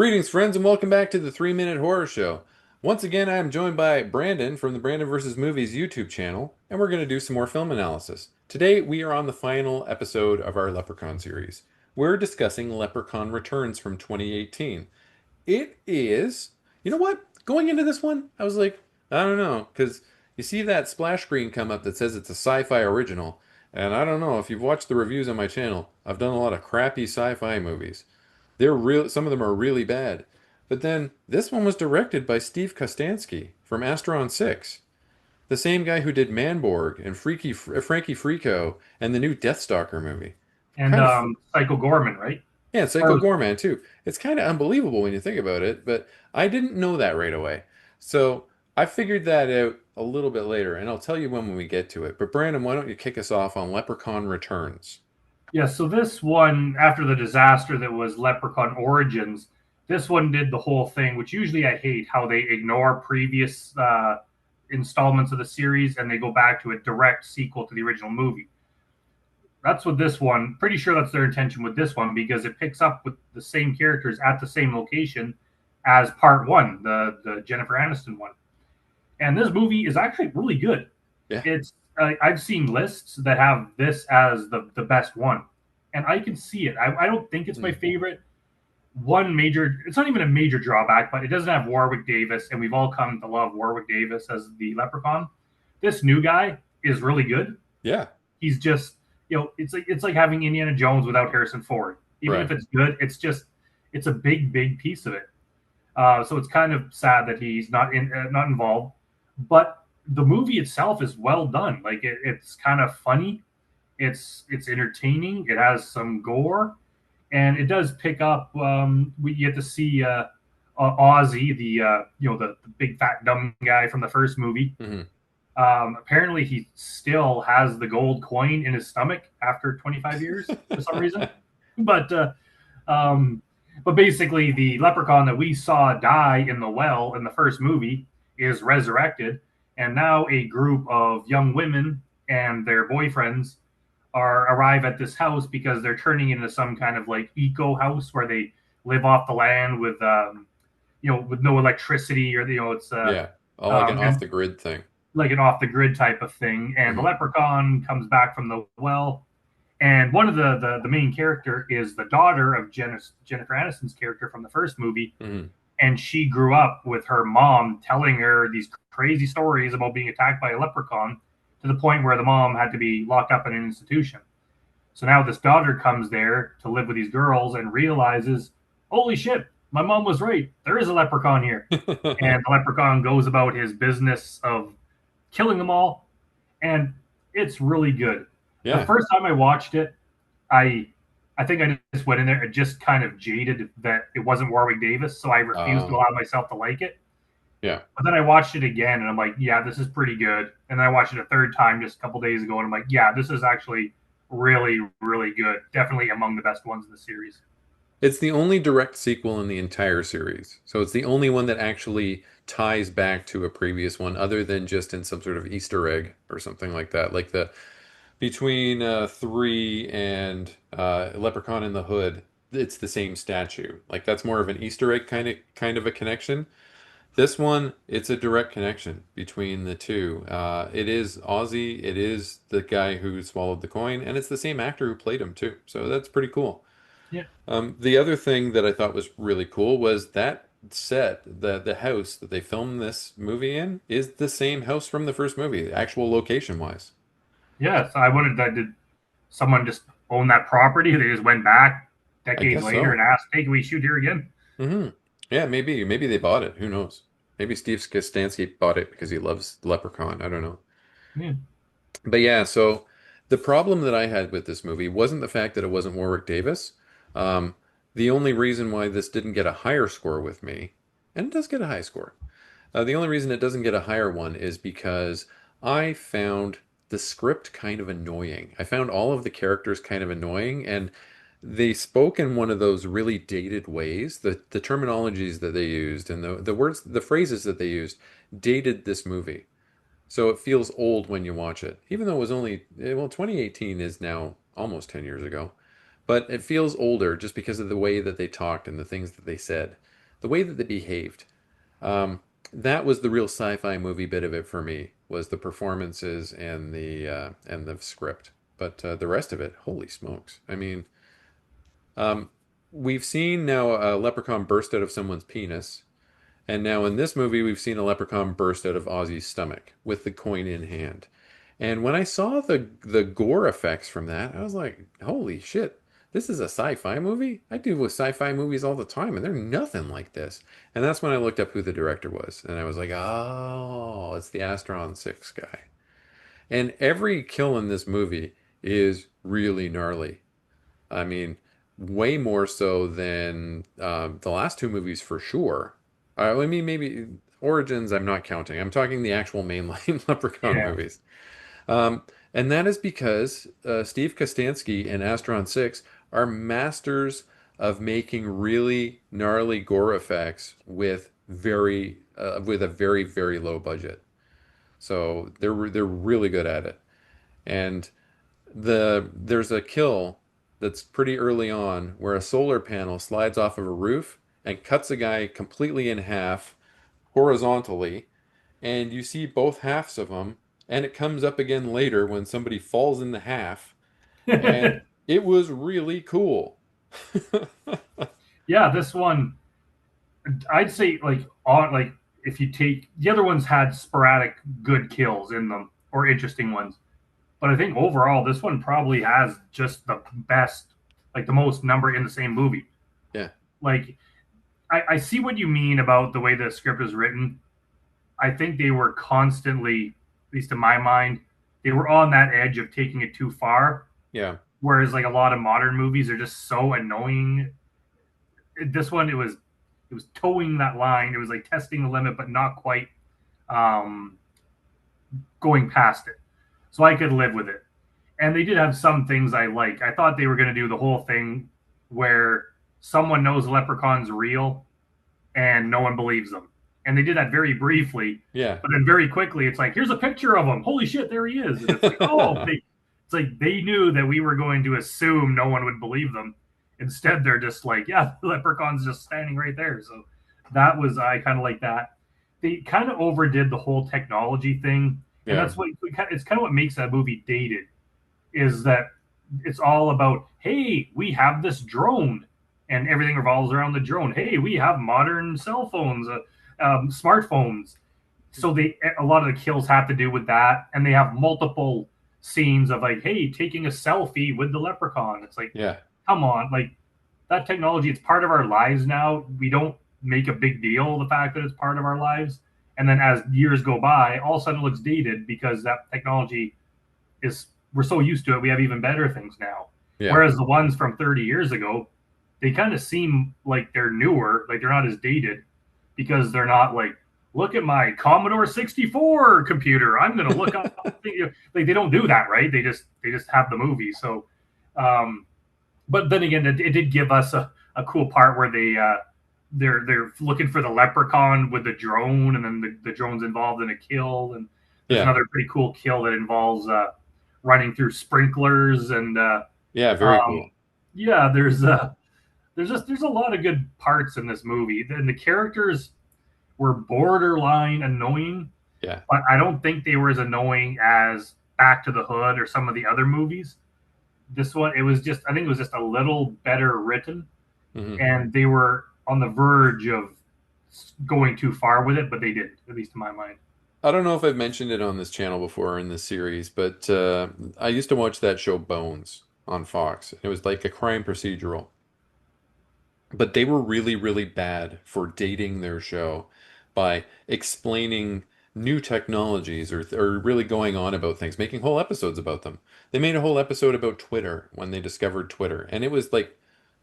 Greetings, friends, and welcome back to the 3 Minute Horror Show. Once again, I am joined by Brandon from the Brandon vs. Movies YouTube channel, and we're going to do some more film analysis. Today, we are on the final episode of our Leprechaun series. We're discussing Leprechaun Returns from 2018. It is, you know what? Going into this one, I was like, I don't know, because you see that splash screen come up that says it's a sci-fi original, and I don't know if you've watched the reviews on my channel. I've done a lot of crappy sci-fi movies. They're real. Some of them are really bad. But then this one was directed by Steve Kostanski from Astron 6, the same guy who did Manborg and Frankie Frico and the new Deathstalker movie. and Kind of, Psycho Gorman, right? yeah, Psycho Or Gorman too. It's kind of unbelievable when you think about it, but I didn't know that right away. So I figured that out a little bit later, and I'll tell you when we get to it. But Brandon, why don't you kick us off on Leprechaun Returns? yeah, so this one, after the disaster that was Leprechaun Origins, this one did the whole thing, which usually I hate how they ignore previous installments of the series and they go back to a direct sequel to the original movie. That's what this one, pretty sure that's their intention with this one because it picks up with the same characters at the same location as part one, the Jennifer Aniston one. And this movie is actually really good. Yeah. It's I've seen lists that have this as the best one, and I can see it. I don't think it's my Hmm. favorite. One major, it's not even a major drawback, but it doesn't have Warwick Davis, and we've all come to love Warwick Davis as the Leprechaun. This new guy is really good. Yeah. He's just, it's like having Indiana Jones without Harrison Ford. Even Right. if it's good, it's a big piece of it. So it's kind of sad that he's not involved, but the movie itself is well done. Like it's kind of funny, it's entertaining. It has some gore, and it does pick up. We get to see Ozzy, the big fat dumb guy from the first movie. Hmm. Apparently, he still has the gold coin in his stomach after 25 years for some reason. But um, but basically, the leprechaun that we saw die in the well in the first movie is resurrected, and now a group of young women and their boyfriends arrive at this house because they're turning into some kind of like eco house where they live off the land with with no electricity or it's Yeah. Oh, like an off and the grid thing. like an off the grid type of thing. And the Hmm. leprechaun comes back from the well, and one of the main character is the daughter of Jennifer Aniston's character from the first movie, Hmm. and she grew up with her mom telling her these crazy stories about being attacked by a leprechaun to the point where the mom had to be locked up in an institution. So now this daughter comes there to live with these girls and realizes, holy shit, my mom was right. There is a leprechaun here. And the leprechaun goes about his business of killing them all, and it's really good. The Yeah. first time I watched it, I I think I just went in there and just kind of jaded that it wasn't Warwick Davis, so I refused to Um, allow myself to like it. yeah. But then I watched it again, and I'm like, yeah, this is pretty good. And then I watched it a third time just a couple days ago, and I'm like, yeah, this is actually really good. Definitely among the best ones in the series. It's the only direct sequel in the entire series. So it's the only one that actually ties back to a previous one, other than just in some sort of Easter egg or something like that. Like the between three and Leprechaun in the Hood, it's the same statue. Like that's more of an Easter egg kind of a connection. This one, it's a direct connection between the two. It is Ozzy, it is the guy who swallowed the coin, and it's the same actor who played him too. So that's pretty cool. Yeah. The other thing that I thought was really cool was that set, the house that they filmed this movie in, is the same house from the first movie, actual location wise. Yes, I wondered that did someone just own that property? They just went back I decades guess later and so. asked, "Hey, can we shoot here again?" Hmm. Yeah, maybe they bought it. Who knows? Maybe Steve Kostanski bought it because he loves Leprechaun. I don't know. Yeah. But yeah, so the problem that I had with this movie wasn't the fact that it wasn't Warwick Davis. Um, the only reason why this didn't get a higher score with me, and it does get a high score, the only reason it doesn't get a higher one is because I found the script kind of annoying. I found all of the characters kind of annoying, and they spoke in one of those really dated ways. The terminologies that they used and the words, the phrases that they used dated this movie. So it feels old when you watch it, even though it was only, well, 2018 is now almost 10 years ago. But it feels older just because of the way that they talked and the things that they said. the way that they behaved. Um, that was the real sci-fi movie bit of it for me, was the performances and the script. But the rest of it, holy smokes! I mean, um, we've seen now a leprechaun burst out of someone's penis, and now in this movie, we've seen a leprechaun burst out of Ozzy's stomach with the coin in hand. And when I saw the gore effects from that, I was like, holy shit, this is a sci-fi movie? I do with sci-fi movies all the time, and they're nothing like this. And that's when I looked up who the director was, and I was like, oh, it's the Astron 6 guy. And every kill in this movie is really gnarly. I mean, way more so than the last two movies for sure. I mean, maybe Origins, I'm not counting. I'm talking the actual mainline Leprechaun Yeah. movies. And that is because Steve Kostanski and Astron 6 are masters of making really gnarly gore effects with a very, very low budget. So they're really good at it. And there's a kill that's pretty early on where a solar panel slides off of a roof and cuts a guy completely in half horizontally, and you see both halves of him, and it comes up again later when somebody falls in the half, and it was really cool. Yeah, this one I'd say like on like if you take the other ones had sporadic good kills in them or interesting ones. But I think overall this one probably has just the best, like the most number in the same movie. Yeah, Like I see what you mean about the way the script is written. I think they were constantly, at least in my mind, they were on that edge of taking it too far. yeah, Whereas like a lot of modern movies are just so annoying. This one it was towing that line. It was like testing the limit, but not quite um, going past it. So I could live with it. And they did have some things I like. I thought they were going to do the whole thing where someone knows the leprechaun's real and no one believes them. And they did that very briefly, yeah. but then very quickly it's like, here's a picture of him. Holy shit, there he is. And it's like, it's like they knew that we were going to assume no one would believe them. Instead, they're just like, yeah, the leprechaun's just standing right there. So that was, I kind of like that. They kind of overdid the whole technology thing. And Yeah, it's kind of what makes that movie dated is that it's all about, hey, we have this drone and everything revolves around the drone. Hey, we have modern cell phones, smartphones. So a lot of the kills have to do with that. And they have multiple scenes of like, hey, taking a selfie with the leprechaun. It's like, yeah, come on, like that technology, it's part of our lives now. We don't make a big deal of the fact that it's part of our lives. And then as years go by, all of a sudden it looks dated because that technology is, we're so used to it, we have even better things now. yeah, Whereas the ones from 30 years ago, they kind of seem like they're newer, like they're not as dated because they're not like, look at my Commodore 64 computer. I'm going to look up. Like they don't do that, right? They just have the movie. So, but then again, it did give us a cool part where they're looking for the leprechaun with the drone, and then the drone's involved in a kill, and there's yeah, another pretty cool kill that involves running through sprinklers, and yeah. Very um, cool. yeah, there's a lot of good parts in this movie, and the characters were borderline annoying, Yeah. but I don't think they were as annoying as Back to the Hood or some of the other movies. This one, I think it was just a little better written, Hmm. and they were on the verge of going too far with it, but they didn't, at least in my mind. I don't know if I've mentioned it on this channel before in this series, but I used to watch that show Bones on Fox. It was like a crime procedural, but they were really, really bad for dating their show by explaining new technologies or really going on about things, making whole episodes about them. They made a whole episode about Twitter when they discovered Twitter, and it was like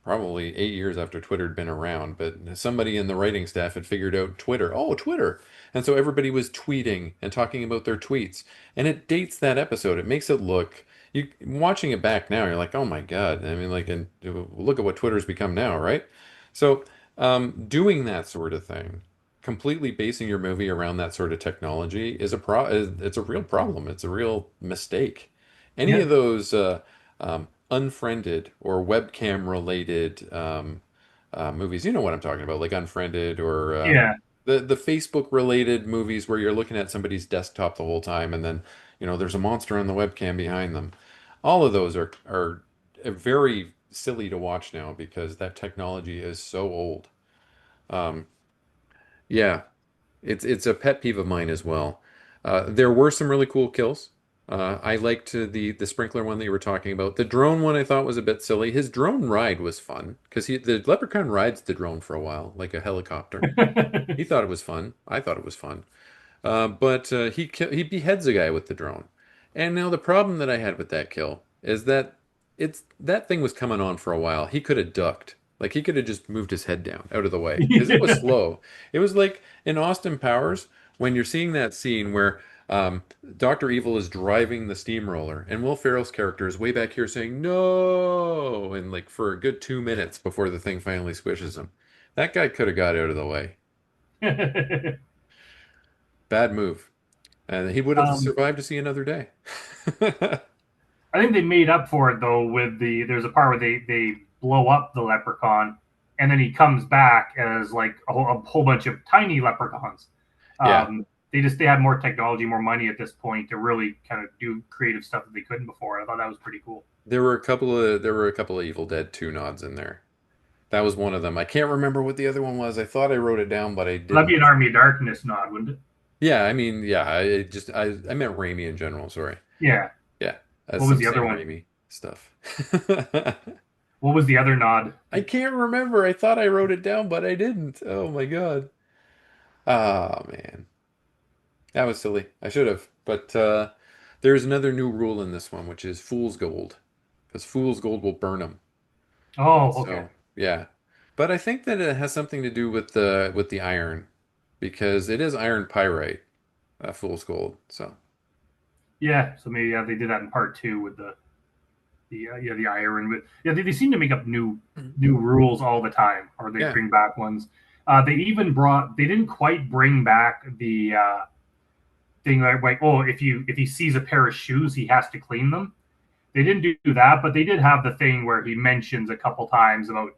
probably 8 years after Twitter had been around, but somebody in the writing staff had figured out Twitter. Oh, Twitter. And so everybody was tweeting and talking about their tweets. And it dates that episode. It makes it look, you watching it back now, you're like, oh my God. I mean, like, and look at what Twitter's become now, right? So, doing that sort of thing, completely basing your movie around that sort of technology it's a real problem. It's a real mistake. Any Yeah, of those unfriended or webcam related movies. You know what I'm talking about, like Unfriended or Yeah. the Facebook related movies where you're looking at somebody's desktop the whole time, and then there's a monster on the webcam behind them. All of those are very silly to watch now because that technology is so old. Um, yeah, it's a pet peeve of mine as well. There were some really cool kills. I liked the sprinkler one that you were talking about. The drone one I thought was a bit silly. His drone ride was fun because the leprechaun rides the drone for a while like a helicopter. He thought it was fun. I thought it was fun. But he beheads a guy with the drone. And now the problem that I had with that kill is that that thing was coming on for a while. He could have ducked. Like he could have just moved his head down out of the way because it was Yeah. slow. It was like in Austin Powers when you're seeing that scene where Dr. Evil is driving the steamroller and Will Ferrell's character is way back here saying no and like for a good 2 minutes before the thing finally squishes him. That guy could have got out of the way. Bad move. And he would have um, survived to see another day. I think they made up for it though with there's a part where they blow up the leprechaun, and then he comes back as like a whole bunch of tiny leprechauns. Yeah, They had more technology, more money at this point to really kind of do creative stuff that they couldn't before. I thought that was pretty cool. there were a couple of Evil Dead 2 nods in there. That was one of them. I can't remember what the other one was. I thought I wrote it down, but I So that'd be didn't. an Army of Darkness nod, wouldn't it? Yeah, I mean, yeah, I meant Raimi in general, sorry. Yeah. Yeah, What was some the other Sam one? Raimi stuff. What was the other nod? I can't remember. I thought I wrote it down, but I didn't. Oh my God. Ah, man. That was silly. I should have. But there's another new rule in this one, which is fool's gold. Because fool's gold will burn them. Oh, okay. So, yeah. But I think that it has something to do with the iron. Because it is iron pyrite, fool's gold. So, Yeah. So maybe they did that in part two with the iron. But yeah, they seem to make up new rules all the time, or they yeah. bring back ones. They didn't quite bring back the thing like, oh, if he sees a pair of shoes, he has to clean them. They didn't do that, but they did have the thing where he mentions a couple times about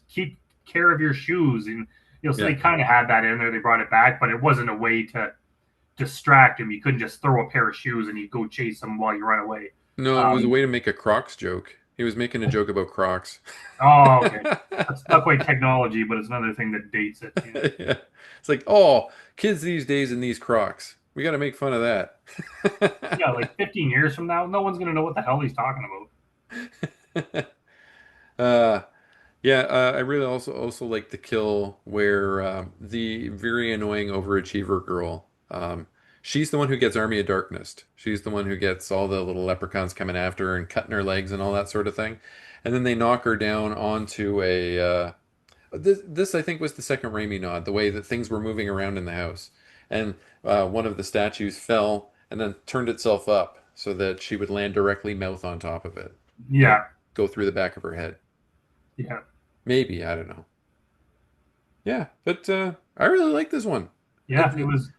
keep care of your shoes, and so they Yeah. kind of had that in there. They brought it back, but it wasn't a way to distract him. You couldn't just throw a pair of shoes and you go chase them while you run away. No, it was a Um, way to make a Crocs joke. He was making a joke about Crocs. oh, okay. That's not quite technology, but it's another thing that dates it. Yeah. Yeah. It's like, oh, kids these days in these Crocs. We got to make fun of Yeah, that. like 15 years from now, no one's gonna know what the hell he's talking about. Uh, yeah, I really also like the kill where the very annoying overachiever girl, she's the one who gets Army of Darkness. She's the one who gets all the little leprechauns coming after her and cutting her legs and all that sort of thing. And then they knock her down onto this I think was the second Raimi nod, the way that things were moving around in the house. And one of the statues fell and then turned itself up so that she would land directly mouth on top of it. Like Yeah, go through the back of her head. yeah, Maybe, I don't know. Yeah, but I really like this one. yeah. It was.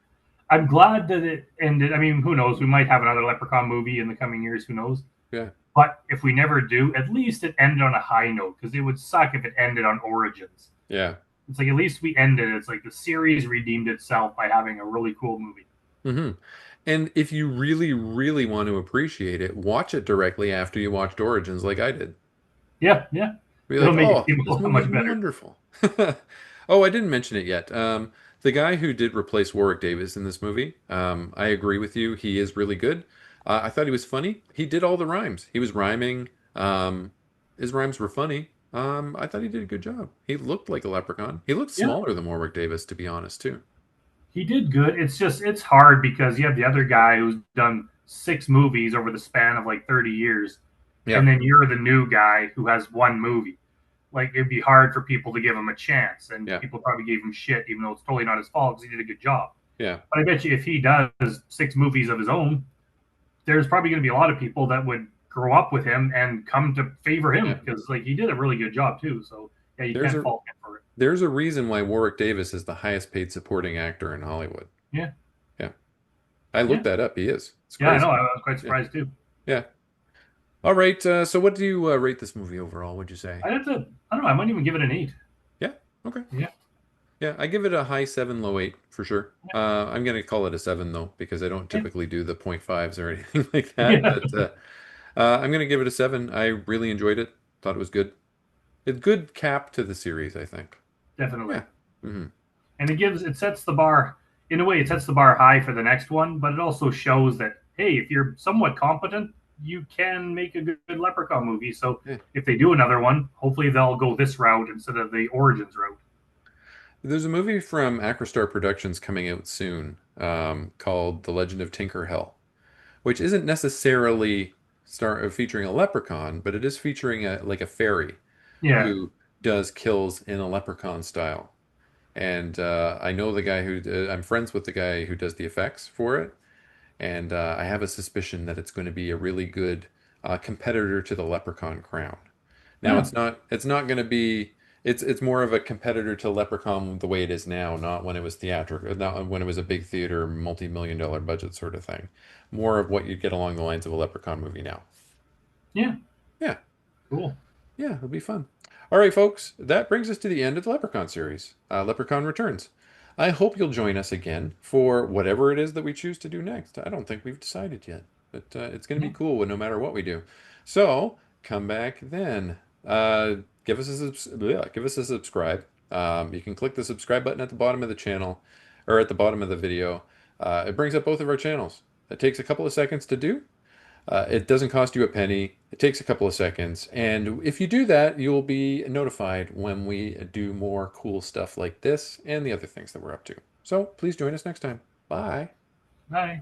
I'm glad that it ended. I mean, who knows? We might have another Leprechaun movie in the coming years. Who knows? Yeah, But if we never do, at least it ended on a high note because it would suck if it ended on Origins. yeah. It's like at least we ended. It's like the series redeemed itself by having a really cool movie. Hmm. And if you really, really want to appreciate it, watch it directly after you watched Origins, like I did. Yeah, yeah. Be It'll like, make it oh, seem this movie's much better. wonderful. Oh, I didn't mention it yet. The guy who did replace Warwick Davis in this movie, I agree with you. He is really good. I thought he was funny. He did all the rhymes. He was rhyming. His rhymes were funny. I thought he did a good job. He looked like a leprechaun. He looked Yeah, smaller than Warwick Davis, to be honest, too. he did good. It's hard because you have the other guy who's done 6 movies over the span of like 30 years, Yeah, and then you're the new guy who has one movie. Like it'd be hard for people to give him a chance, and yeah, people probably gave him shit, even though it's totally not his fault because he did a good job. yeah. But I bet you if he does 6 movies of his own, there's probably going to be a lot of people that would grow up with him and come to favor him Yeah. because like he did a really good job too. So yeah, you There's can't a fault him for it. there's a reason why Warwick Davis is the highest paid supporting actor in Hollywood. Yeah, Yeah. I yeah, looked that up. He is. It's yeah. I know. crazy. I was quite Yeah. surprised too. Yeah. All right. So what do you rate this movie overall, would you say? I have to. I don't know. I might even give it an 8. Yeah. Okay. Yeah. Yeah, I give it a high seven, low eight for sure. I'm gonna call it a seven though, because I don't Yeah. typically do the point fives or anything like that. Yeah. But I'm gonna give it a seven. I really enjoyed it. Thought it was good. A good cap to the series, I think. Definitely. Yeah. Hmm. And it sets the bar in a way. It sets the bar high for the next one, but it also shows that hey, if you're somewhat competent, you can make a good Leprechaun movie. So Yeah. if they do another one, hopefully they'll go this route instead of the origins route. There's a movie from Acrostar Productions coming out soon, called The Legend of Tinker Hell, which isn't necessarily featuring a leprechaun, but it is featuring a fairy Yeah. who does kills in a leprechaun style. And I know the guy who I'm friends with the guy who does the effects for it, and I have a suspicion that it's going to be a really good competitor to the Leprechaun Crown. Now Yeah. it's not going to be it's more of a competitor to Leprechaun the way it is now, not when it was theatrical, not when it was a big theater, multi-million dollar budget sort of thing. More of what you'd get along the lines of a Leprechaun movie now. Yeah. Yeah. Cool. Yeah, it'll be fun. All right, folks, that brings us to the end of the Leprechaun series, Leprechaun Returns. I hope you'll join us again for whatever it is that we choose to do next. I don't think we've decided yet, but it's going to Yeah. be cool no matter what we do. So come back then. Uh, give us a subscribe. You can click the subscribe button at the bottom of the channel or at the bottom of the video. It brings up both of our channels. It takes a couple of seconds to do. It doesn't cost you a penny. It takes a couple of seconds. And if you do that, you'll be notified when we do more cool stuff like this and the other things that we're up to. So please join us next time. Bye. Bye.